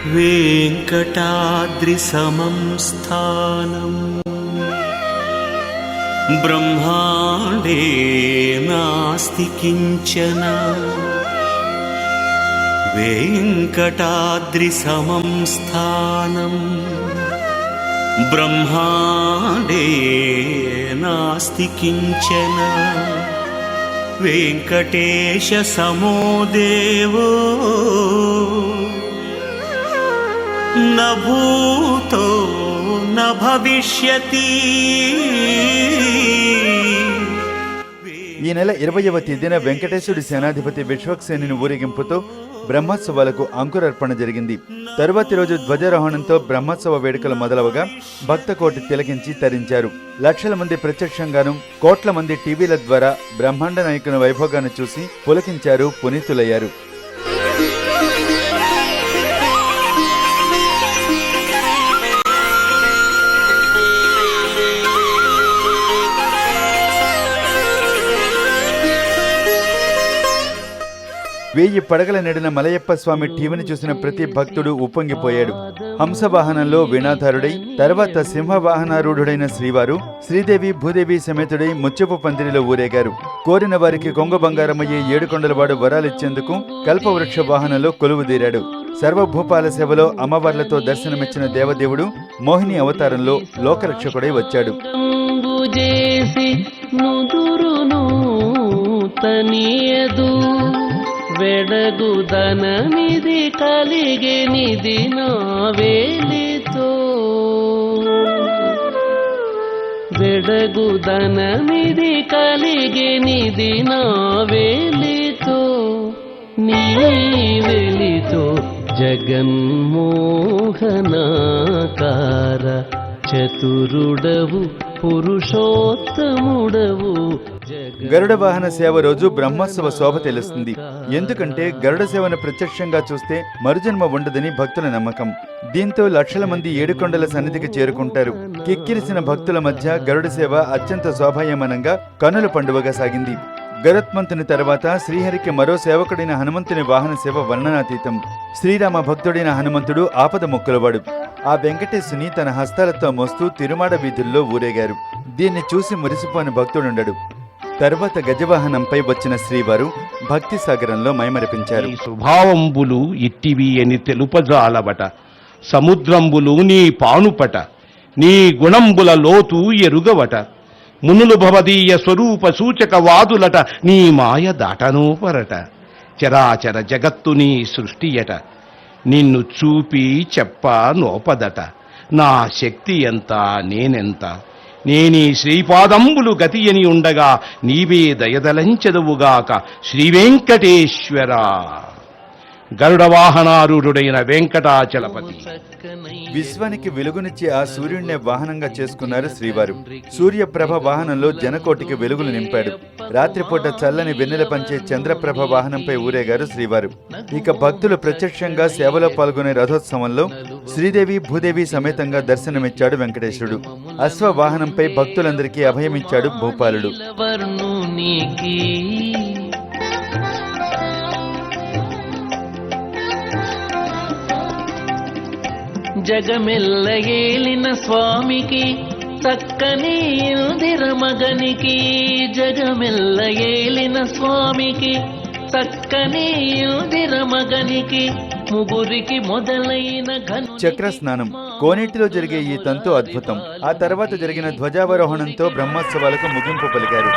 वेङ्कटाद्रिसमं स्थानं ब्रह्माण्डे नास्ति किञ्चन। वेङ्कटाद्रिसमं स्थानं ब्रह्माण्डे नास्ति किञ्चन। वेङ्कटेश समो देवो न भूतो न भविष्यति। ఈ నెల 20వ తేదీన వెంకటేశ్వరుడి సేనాధిపతి విశ్వక్సేనుని ఊరేగింపుతో బ్రహ్మోత్సవాలకు అంకురార్పణ జరిగింది. తరువాతి రోజు ధ్వజారోహణంతో బ్రహ్మోత్సవ వేడుకలు మొదలవగా భక్త కోటి తిలకించి తరించారు. లక్షల మంది ప్రత్యక్షంగాను, కోట్ల మంది టీవీల ద్వారా బ్రహ్మాండ నాయకుని వైభోగాన్ని చూసి పులకించారు, పునీతులయ్యారు. వెయ్యి పడగల నెడిన మలయప్ప స్వామి టీవీని చూసిన ప్రతి భక్తుడు ఉప్పొంగిపోయాడు. హంసవాహనంలో వీణాధారుడై, తర్వాత సింహవాహనారూఢుడైన శ్రీవారు శ్రీదేవి భూదేవి సమేతుడై ముత్యపు పందిరిలో ఊరేగారు. కోరిన వారికి కొంగ బంగారమయ్యే ఏడుకొండలవాడు వరాలిచ్చేందుకు కల్పవృక్ష వాహనంలో కొలువుదీరాడు. సర్వభూపాల సేవలో అమ్మవార్లతో దర్శనమిచ్చిన దేవదేవుడు మోహిని అవతారంలో లోకరక్షకుడై వచ్చాడు. వెడగుదనమిది కలిగెనిది నా వేలితో, వెడగుదనమిది కలిగెనిది నా వేలితో, నీ వెలితో జగన్మోహనాకార చతురుడవు పురుషోత్తముడవు. గరుడ వాహన సేవ రోజు బ్రహ్మోత్సవ శోభ తెలుస్తుంది. ఎందుకంటే గరుడ సేవను ప్రత్యక్షంగా చూస్తే మరుజన్మ ఉండదని భక్తుల నమ్మకం. దీంతో లక్షల మంది ఏడుకొండల సన్నిధికి చేరుకుంటారు. కిక్కిరిసిన భక్తుల మధ్య గరుడ సేవ అత్యంత శోభాయమానంగా కన్నుల పండువగా సాగింది. గరుత్మంతుని తర్వాత శ్రీహరికి మరో సేవకుడైన హనుమంతుని వాహన సేవ వర్ణనాతీతం. శ్రీరామ భక్తుడైన హనుమంతుడు ఆపద మొక్కులవాడు. ఆ వెంకటేశుని తన హస్తాలతో మోస్తూ తిరుమాడ వీధుల్లో ఊరేగారు. దీన్ని చూసి మురిసిపోని భక్తుడుండడు. తర్వాత గజవాహనంపై వచ్చిన శ్రీవారు భక్తి సాగరంలో మైమరిపించారు. స్వభావంబులు ఇట్టివి అని తెలుపజాలబట, సముద్రంబులు నీ పానుపట, నీ గుణంబుల లోతు ఎరుగవట, మునులు భవదీయ స్వరూప సూచక వాదులట, నీ మాయ దాటనోపరట, చరాచర జగత్తు నీ సృష్టియట, నిన్ను చూపి చెప్ప నోపదట, నా శక్తి ఎంత నేనెంత, నేనీ శ్రీపాదంబులు గతియని ఉండగా నీవే దయదలంచెదవుగాక శ్రీవెంకటేశ్వర. గరుడ వాహనారూఢుడైన వెంకటాచలపతి. విశ్వానికి వెలుగునిచ్చి ఆ సూర్యుడినే వాహనంగా చేసుకున్నారు శ్రీవారు. సూర్యప్రభ వాహనంలో జనకోటికి వెలుగులు నింపాడు. రాత్రిపూట చల్లని వెన్నెల పంచే చంద్రప్రభ వాహనంపై ఊరేగారు శ్రీవారు. ఇక భక్తులు ప్రత్యక్షంగా సేవలో పాల్గొనే రథోత్సవంలో శ్రీదేవి భూదేవి సమేతంగా దర్శనమిచ్చాడు వెంకటేశ్వరుడు. అశ్వ వాహనంపై భక్తులందరికీ అభయమిచ్చాడు భూపాలుడు. జగమెల్ల ఏలిన స్వామికి చక్కని ఇందిర మగనికి, జగమెల్ల ఏలిన స్వామికి చక్కని ఇందిర మగనికి, ముగురికి మొదలైన చక్ర స్నానం కోనేటిలో జరిగే ఈ తంతు అద్భుతం. ఆ తర్వాత జరిగిన ధ్వజావరోహణంతో బ్రహ్మోత్సవాలకు ముగింపు పలికారు.